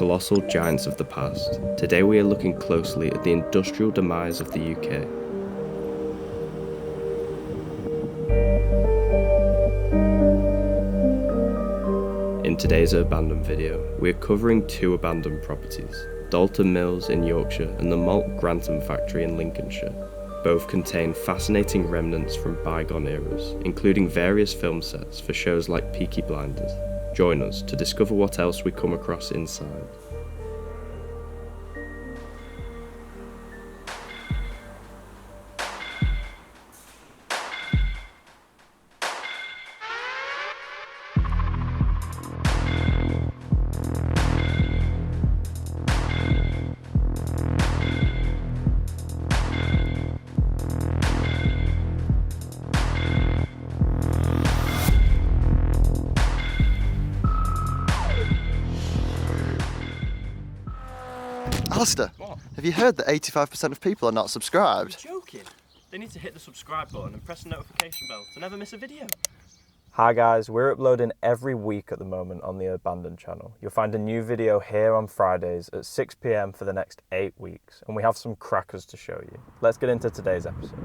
colossal giants of the past, today we are looking closely at the industrial demise of the UK. In today's Urbandoned video, we are covering two abandoned properties, Dalton Mills in Yorkshire and the Malt Grantham factory in Lincolnshire. Both contain fascinating remnants from bygone eras, including various film sets for shows like Peaky Blinders. Join us to discover what else we come across inside. Alistair, what? Have you heard that 85% of people are not subscribed? You're joking? They need to hit the subscribe button and press the notification bell to never miss a video. Hi guys, we're uploading every week at the moment on the Urbandoned channel. You'll find a new video here on Fridays at 6 PM for the next 8 weeks, and we have some crackers to show you. Let's get into today's episode.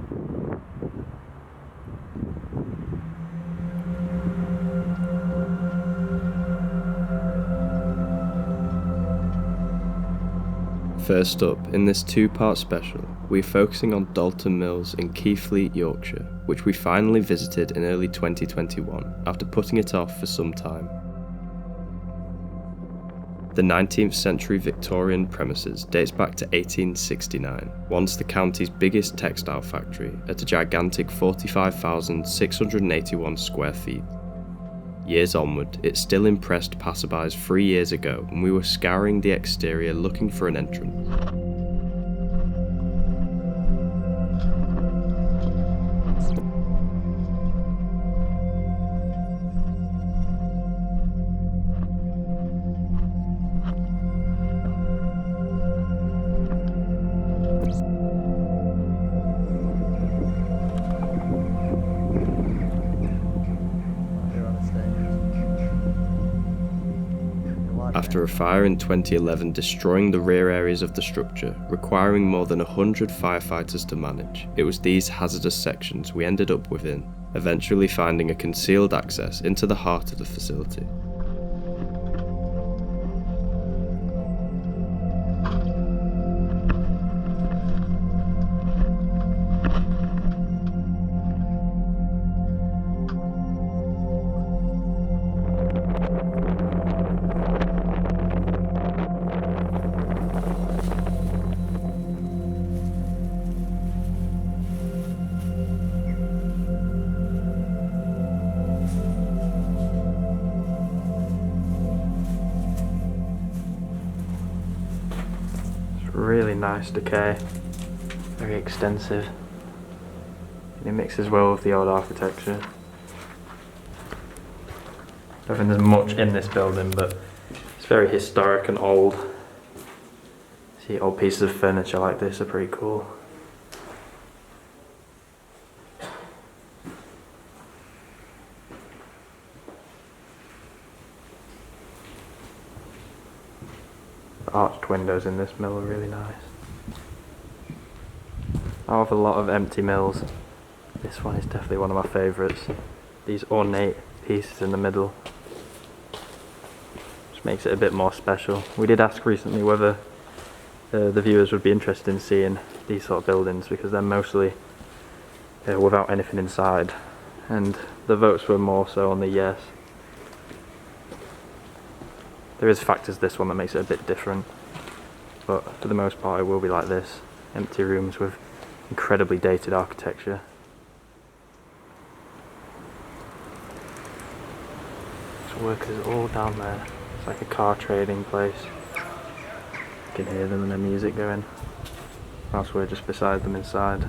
First up, in this two-part special, we're focusing on Dalton Mills in Keighley, Yorkshire, which we finally visited in early 2021 after putting it off for some time. The 19th century Victorian premises dates back to 1869, once the county's biggest textile factory at a gigantic 45,681 square feet. Years onward, it still impressed passerbys 3 years ago when we were scouring the exterior looking for an entrance. After a fire in 2011 destroying the rear areas of the structure, requiring more than 100 firefighters to manage, it was these hazardous sections we ended up within, eventually finding a concealed access into the heart of the facility. Really nice decay, very extensive, and it mixes well with the old architecture. I don't think there's much in this building, but it's very historic and old. See, old pieces of furniture like this are pretty cool. The arched windows in this mill are really nice. I have a lot of empty mills. This one is definitely one of my favourites. These ornate pieces in the middle just makes it a bit more special. We did ask recently whether the viewers would be interested in seeing these sort of buildings because they're mostly without anything inside, and the votes were more so on the yes. There is factors this one that makes it a bit different, but for the most part it will be like this. Empty rooms with incredibly dated architecture. There's workers all down there. It's like a car trading place. You can hear them and their music going. Whilst we're just beside them inside.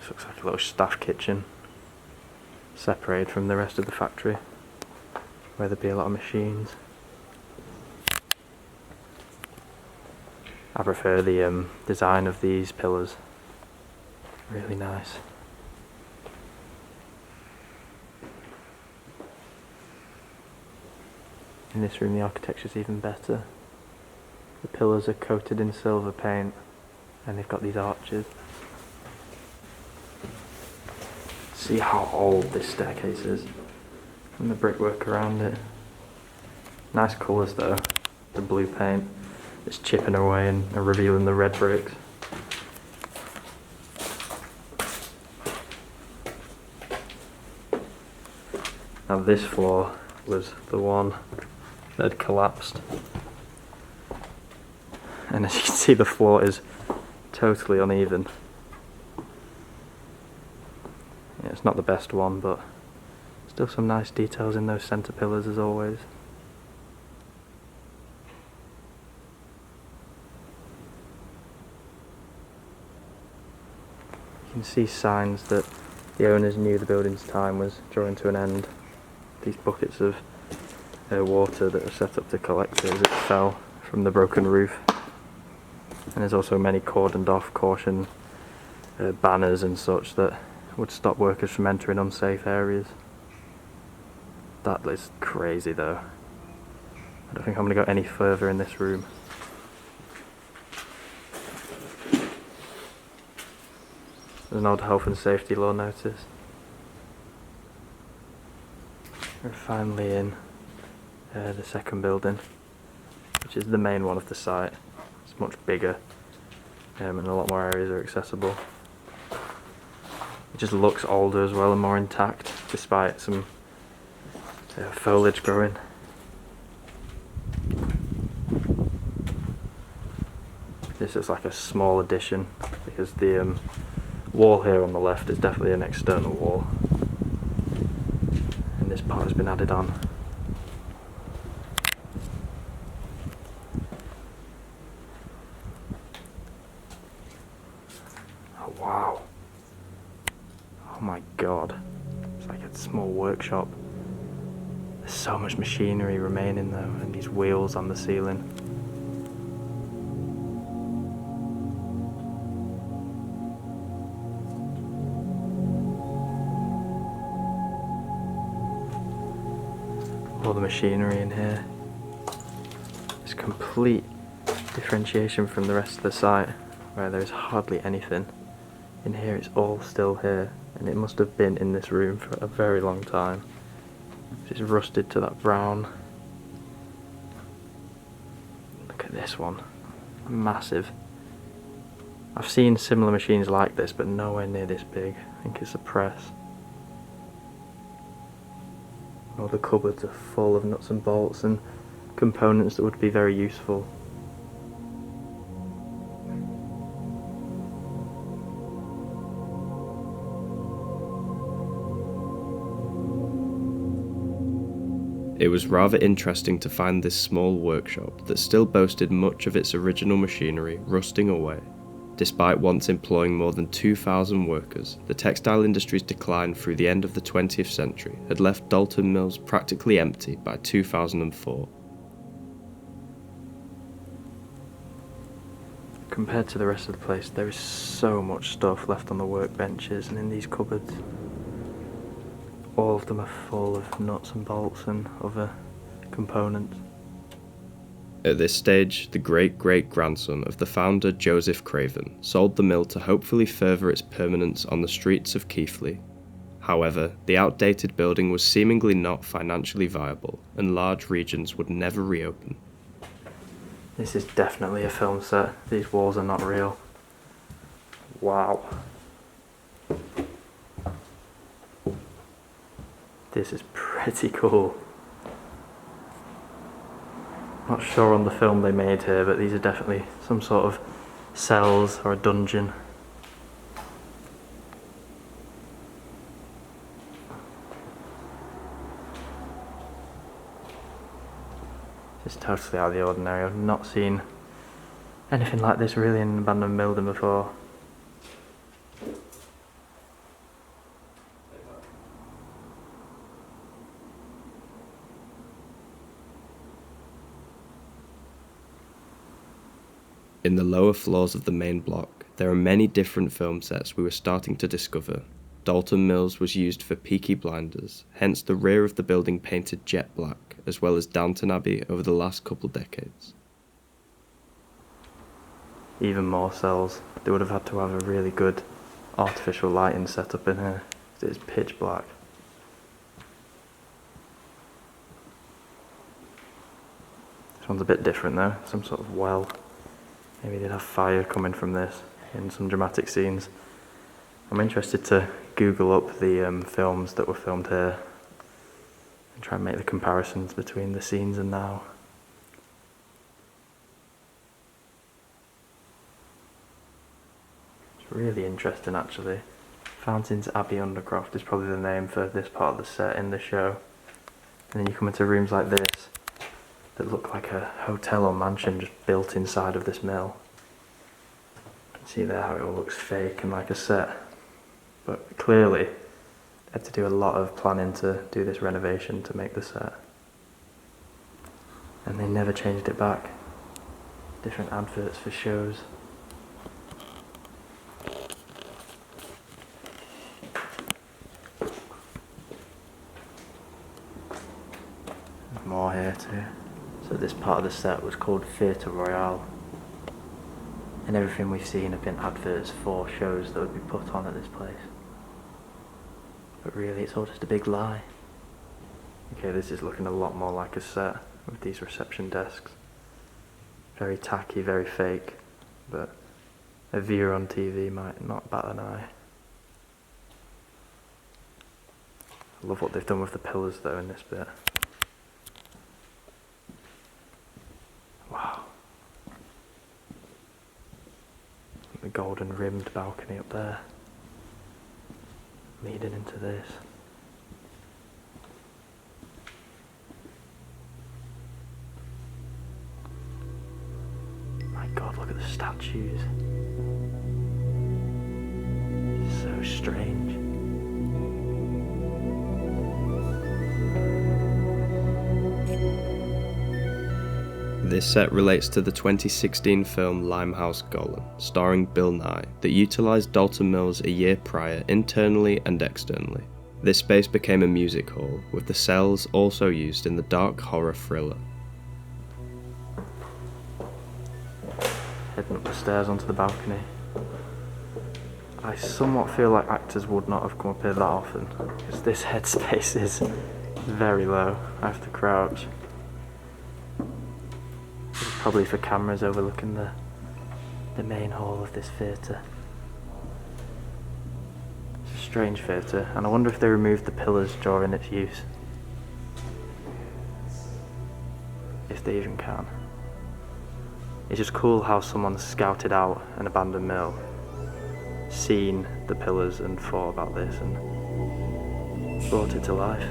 Looks like a little staff kitchen, separated from the rest of the factory, where there'd be a lot of machines. I prefer the design of these pillars, really nice. In this room the architecture's even better. The pillars are coated in silver paint and they've got these arches. See how old this staircase is and the brickwork around it. Nice colours though, the blue paint. It's chipping away and revealing the red bricks. Now this floor was the one that had collapsed. And as you can see, the floor is totally uneven. Yeah, it's not the best one, but still some nice details in those centre pillars as always. You can see signs that the owners knew the building's time was drawing to an end. These buckets of water that are set up to collect it as it fell from the broken roof. And there's also many cordoned off caution banners and such that would stop workers from entering unsafe areas. That is crazy though. I don't think I'm going to go any further in this room. There's an odd health and safety law notice. We're finally in the second building, which is the main one of the site. It's much bigger and a lot more areas are accessible. It just looks older as well and more intact despite some foliage growing. This is like a small addition because the wall here on the left is definitely an external wall and this part has been added on. Oh wow, oh my god, it's like a small workshop. There's so much machinery remaining though, and these wheels on the ceiling. All the machinery in here. There's complete differentiation from the rest of the site where there's hardly anything. In here it's all still here and it must have been in this room for a very long time. It's rusted to that brown. Look at this one, massive. I've seen similar machines like this but nowhere near this big. I think it's a press. All the cupboards are full of nuts and bolts and components that would be very useful. It was rather interesting to find this small workshop that still boasted much of its original machinery rusting away. Despite once employing more than 2,000 workers, the textile industry's decline through the end of the 20th century had left Dalton Mills practically empty by 2004. Compared to the rest of the place, there is so much stuff left on the workbenches and in these cupboards. All of them are full of nuts and bolts and other components. At this stage, the great-great-grandson of the founder Joseph Craven sold the mill to hopefully further its permanence on the streets of Keighley. However, the outdated building was seemingly not financially viable and large regions would never reopen. This is definitely a film set. These walls are not real. Wow. This is pretty cool. Not sure on the film they made here, but these are definitely some sort of cells or a dungeon. This is totally out of the ordinary. I've not seen anything like this really in an abandoned building before. In the lower floors of the main block, there are many different film sets we were starting to discover. Dalton Mills was used for Peaky Blinders, hence the rear of the building painted jet black as well as Downton Abbey over the last couple decades. Even more cells. They would have had to have a really good artificial lighting setup in here. It's pitch black. This one's a bit different though, some sort of well. Maybe they'd have fire coming from this in some dramatic scenes. I'm interested to Google up the films that were filmed here and try and make the comparisons between the scenes and now. It's really interesting actually. Fountains Abbey Undercroft is probably the name for this part of the set in the show. And then you come into rooms like this that look like a hotel or mansion just built inside of this mill. You can see there how it all looks fake and like a set. But clearly, they had to do a lot of planning to do this renovation to make the set. And they never changed it back. Different adverts for shows. More here too. So this part of the set was called Theatre Royale. And everything we've seen have been adverts for shows that would be put on at this place. But really it's all just a big lie. Okay, this is looking a lot more like a set with these reception desks. Very tacky, very fake, but a viewer on TV might not bat an eye. I love what they've done with the pillars though in this bit. Wow. The golden rimmed balcony up there, leading into this. My God, look at the statues. So strange. This set relates to the 2016 film Limehouse Golem, starring Bill Nighy, that utilised Dalton Mills a year prior internally and externally. This space became a music hall, with the cells also used in the dark horror thriller. Heading up the stairs onto the balcony. I somewhat feel like actors would not have come up here that often, because this headspace is very low. I have to crouch. Probably for cameras overlooking the main hall of this theatre. It's a strange theatre, and I wonder if they removed the pillars during its use. If they even can. It's just cool how someone scouted out an abandoned mill, seen the pillars and thought about this and brought it to life.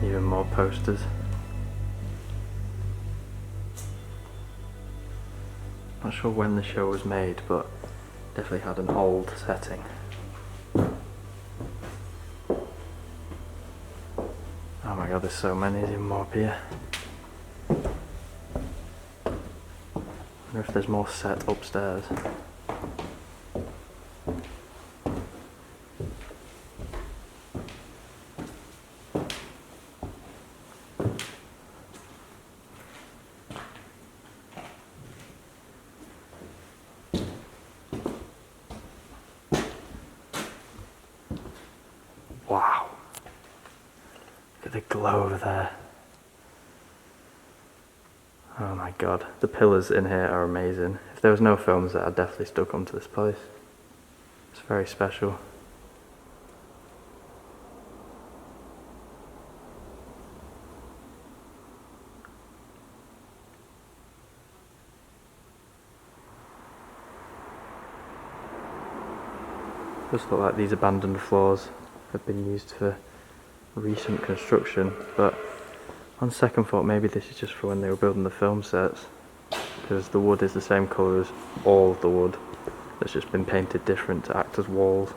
Even more posters. Not sure when the show was made, but definitely had an old setting. Oh my God, there's so many. There's even more up here. I wonder if there's more set upstairs. Wow. Look at the glow over there. Oh my God. The pillars in here are amazing. If there was no films there, I'd definitely still come to this place. It's very special. Just look like these abandoned floors have been used for recent construction, but on second thought maybe this is just for when they were building the film sets, because the wood is the same colour as all of the wood, it's just been painted different to act as walls.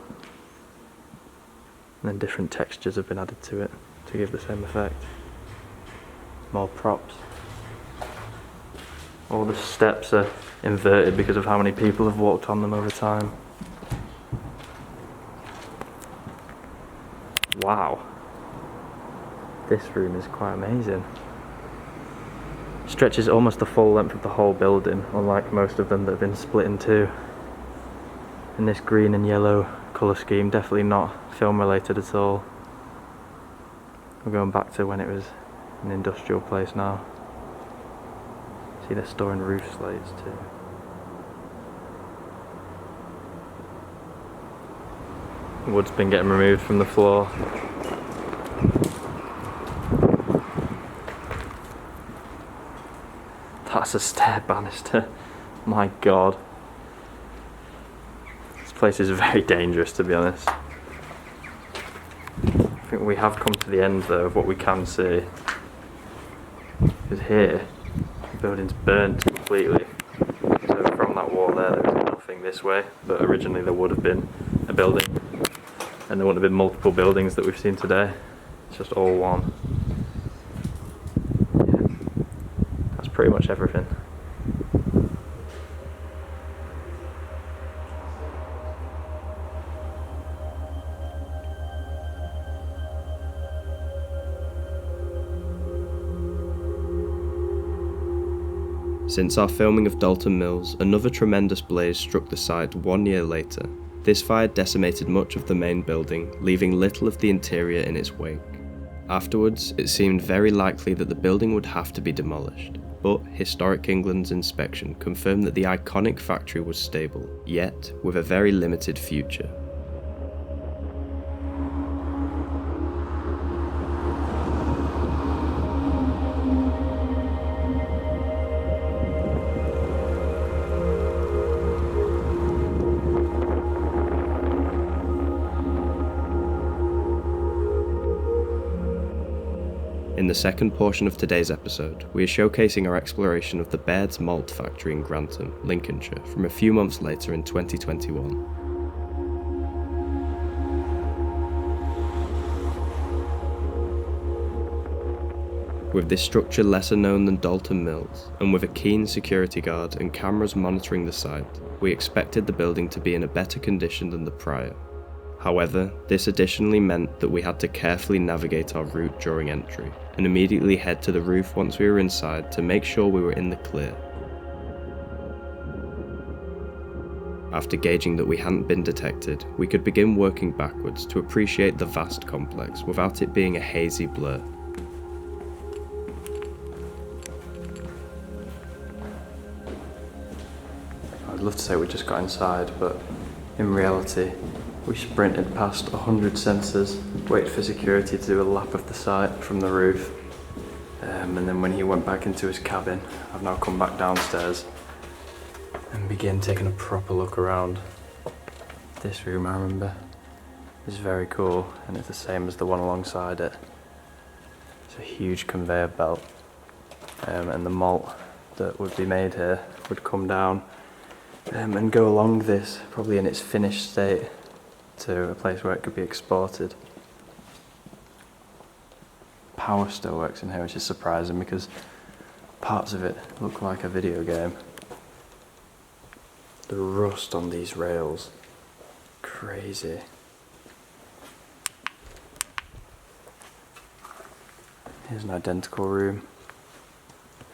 And then different textures have been added to it to give the same effect. More props. All the steps are inverted because of how many people have walked on them over time. Wow. This room is quite amazing. Stretches almost the full length of the whole building, unlike most of them that have been split in two. And this green and yellow colour scheme, definitely not film related at all. We're going back to when it was an industrial place now. See, they're storing roof slates too. Wood's been getting removed from the floor. That's a stair banister. My god. This place is very dangerous, to be honest. I think we have come to the end though of what we can see. Because here, the building's burnt completely. So from that wall there is nothing this way, but originally there would have been a building. And there wouldn't have been multiple buildings that we've seen today. It's just all one. Yeah. That's pretty much everything. Since our filming of Dalton Mills, another tremendous blaze struck the site 1 year later. This fire decimated much of the main building, leaving little of the interior in its wake. Afterwards, it seemed very likely that the building would have to be demolished, but Historic England's inspection confirmed that the iconic factory was stable, yet with a very limited future. In the second portion of today's episode, we are showcasing our exploration of the Baird's Malt factory in Grantham, Lincolnshire, from a few months later in 2021. With this structure lesser known than Dalton Mills, and with a keen security guard and cameras monitoring the site, we expected the building to be in a better condition than the prior. However, this additionally meant that we had to carefully navigate our route during entry, and immediately head to the roof once we were inside to make sure we were in the clear. After gauging that we hadn't been detected, we could begin working backwards to appreciate the vast complex without it being a hazy blur. I'd love to say we just got inside, but in reality, we sprinted past 100 sensors, waited for security to do a lap of the site from the roof, and then when he went back into his cabin, I've now come back downstairs and began taking a proper look around. This room, I remember, is very cool, and it's the same as the one alongside it. It's a huge conveyor belt, and the malt that would be made here would come down and go along this, probably in its finished state, to a place where it could be exported. Power still works in here, which is surprising because parts of it look like a video game. The rust on these rails, crazy. Here's an identical room.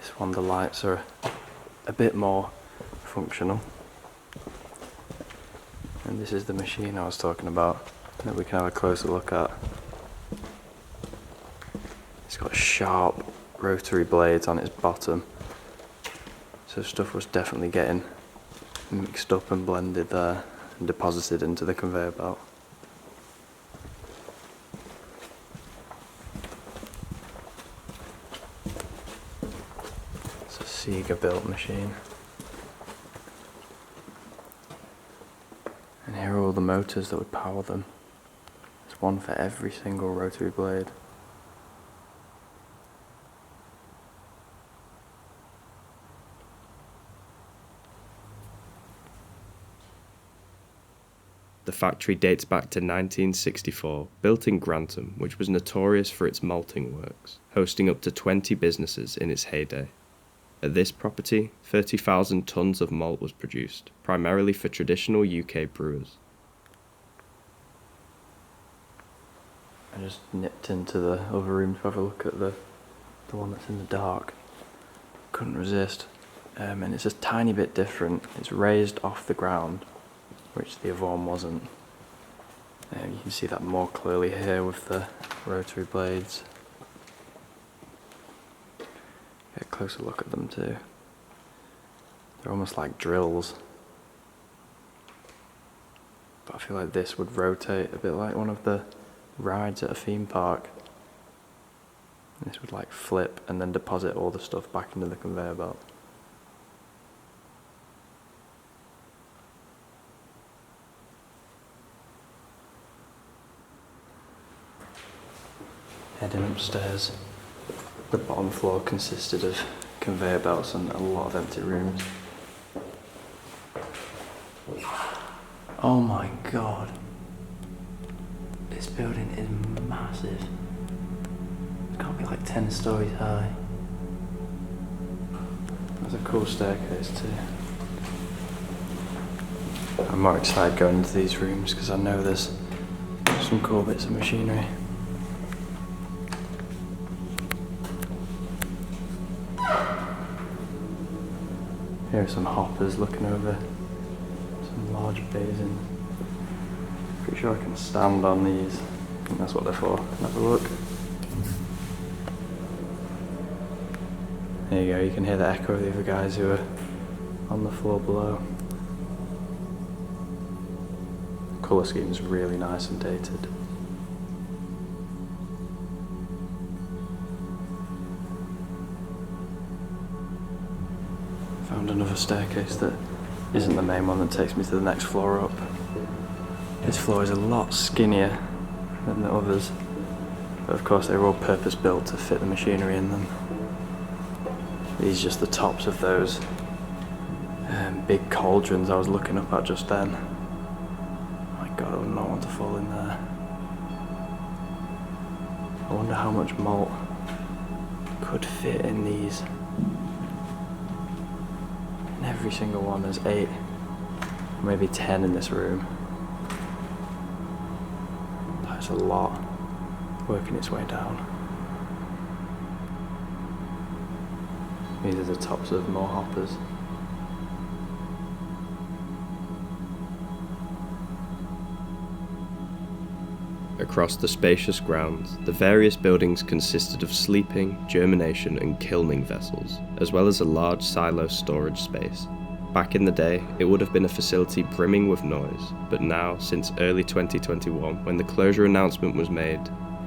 This one, the lights are a bit more functional. And this is the machine I was talking about that we can have a closer look at. It's got sharp rotary blades on its bottom, so stuff was definitely getting mixed up and blended there and deposited into the conveyor belt. It's a Sega built machine. And here are all the motors that would power them. There's one for every single rotary blade. The factory dates back to 1964, built in Grantham, which was notorious for its malting works, hosting up to 20 businesses in its heyday. At this property, 30,000 tonnes of malt was produced, primarily for traditional UK brewers. I just nipped into the other room to have a look at the one that's in the dark. Couldn't resist. And it's a tiny bit different. It's raised off the ground, which the other one wasn't. You can see that more clearly here with the rotary blades. Get a closer look at them too. They're almost like drills. But I feel like this would rotate a bit like one of the rides at a theme park. This would like flip and then deposit all the stuff back into the conveyor belt. Heading upstairs, the bottom floor consisted of conveyor belts and a lot of empty rooms. Oh my god, this building is massive. It can't be like 10 stories high. There's a cool staircase too. I'm more excited going into these rooms because I know there's some cool bits of machinery. Here are some hoppers looking over some large basins. Pretty sure I can stand on these. I think that's what they're for. Have a look. There you go, you can hear the echo of the other guys who are on the floor below. The colour scheme is really nice and dated. Found another staircase that isn't the main one that takes me to the next floor up. This floor is a lot skinnier than the others, but of course they were all purpose built to fit the machinery in them. These are just the tops of those big cauldrons I was looking up at just then. My god, I would not want to fall in there. I wonder how much malt could fit in these. In every single one, there's 8, maybe 10 in this room. That's a lot working its way down. These are the tops of more hoppers. Across the spacious grounds, the various buildings consisted of sleeping, germination and kilning vessels, as well as a large silo storage space. Back in the day, it would have been a facility brimming with noise, but now, since early 2021, when the closure announcement was made,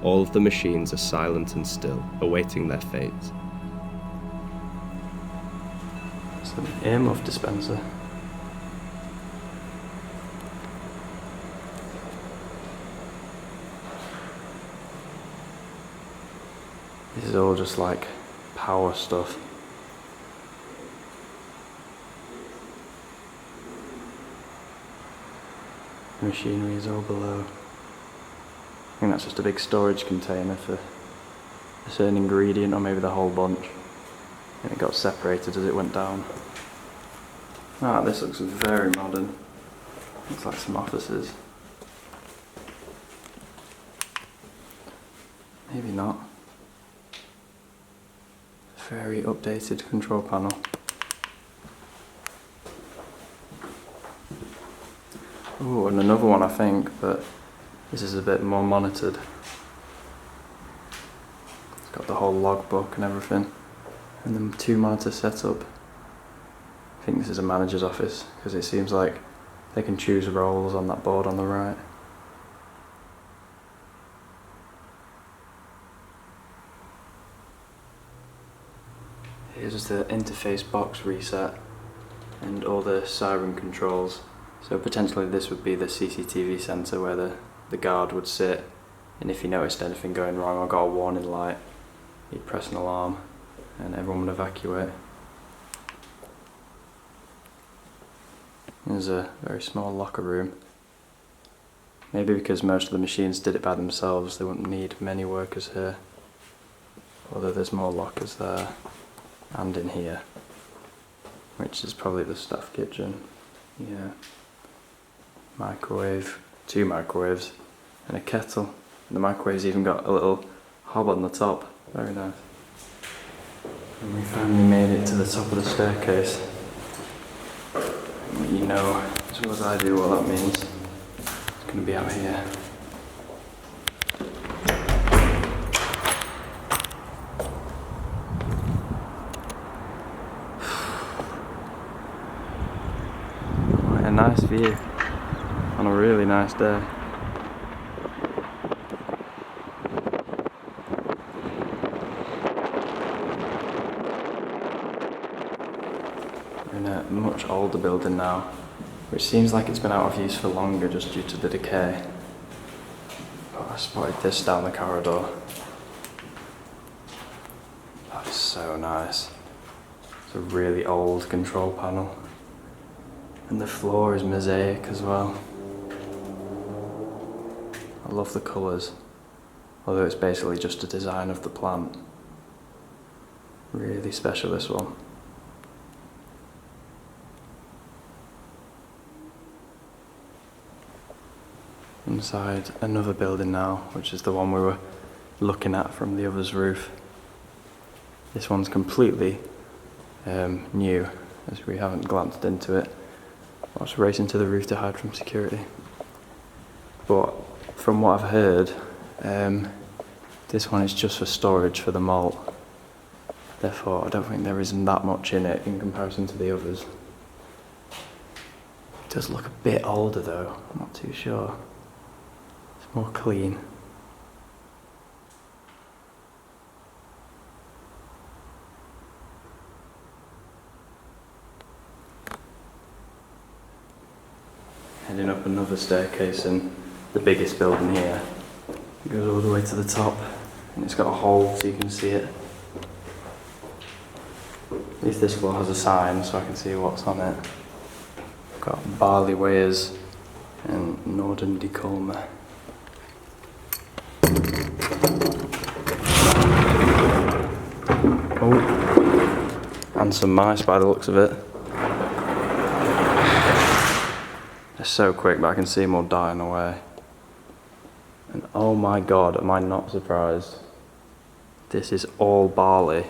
all of the machines are silent and still, awaiting their fate. It's an earmuff dispenser. This is all just like power stuff. The machinery is all below. I think that's just a big storage container for a certain ingredient or maybe the whole bunch. And it got separated as it went down. Ah, this looks very modern. Looks like some offices. Maybe not. Very updated control panel. Oh, and another one I think, but this is a bit more monitored. It's got the whole logbook and everything. And then 2 monitors set up. I think this is a manager's office, because it seems like they can choose roles on that board on the right. Here's the interface box reset and all the siren controls. So potentially this would be the CCTV centre where the guard would sit, and if he noticed anything going wrong or got a warning light, he'd press an alarm and everyone would evacuate. There's a very small locker room. Maybe because most of the machines did it by themselves, they wouldn't need many workers here. Although there's more lockers there and in here, which is probably the staff kitchen. Yeah. Microwave, 2 microwaves and a kettle. And the microwave's even got a little hob on the top. Very nice. And we finally made it to the top of the staircase. You know as well as I do what that means. It's going to be out here. Quite a nice view on a really nice day. We're in a much older building now, which seems like it's been out of use for longer just due to the decay. Oh, I spotted this down the corridor. That is so nice. It's a really old control panel. And the floor is mosaic as well. I love the colours, although it's basically just a design of the plant. Really special, this one. Inside another building now, which is the one we were looking at from the other's roof. This one's completely new, as we haven't glanced into it. I was racing to the roof to hide from security. But from what I've heard, this one is just for storage for the malt. Therefore, I don't think there isn't that much in it in comparison to the others. It does look a bit older though, I'm not too sure. It's more clean. Heading up another staircase in the biggest building here. It goes all the way to the top and it's got a hole so you can see it. At least this floor has a sign so I can see what's on it. Got barley weighers and northern decay. Oh, and some mice by the looks of it. They're so quick, but I can see them all dying away. And oh my god, am I not surprised? This is all barley.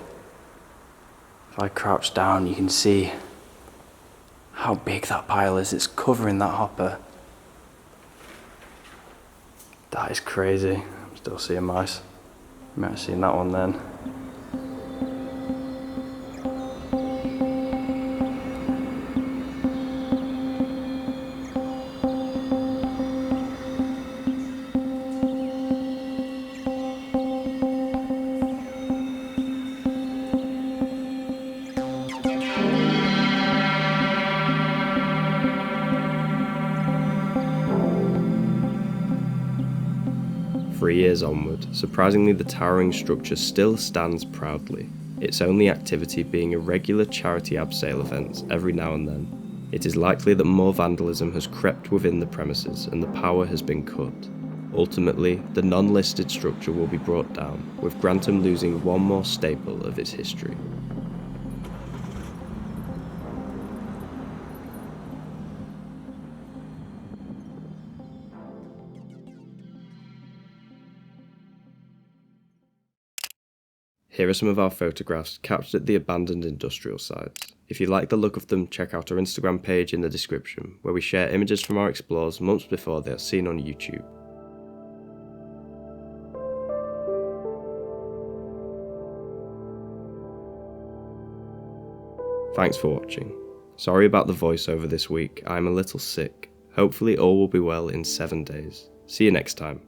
If I crouch down, you can see how big that pile is. It's covering that hopper. That is crazy. I'm still seeing mice. You might have seen that one then. Three years onward, surprisingly the towering structure still stands proudly, its only activity being irregular charity abseil events every now and then. It is likely that more vandalism has crept within the premises and the power has been cut. Ultimately, the non-listed structure will be brought down, with Grantham losing one more staple of its history. Here are some of our photographs captured at the abandoned industrial sites. If you like the look of them, check out our Instagram page in the description, where we share images from our explores months before they are seen on YouTube. Thanks for watching. Sorry about the voiceover this week, I'm a little sick. Hopefully all will be well in 7 days. See you next time.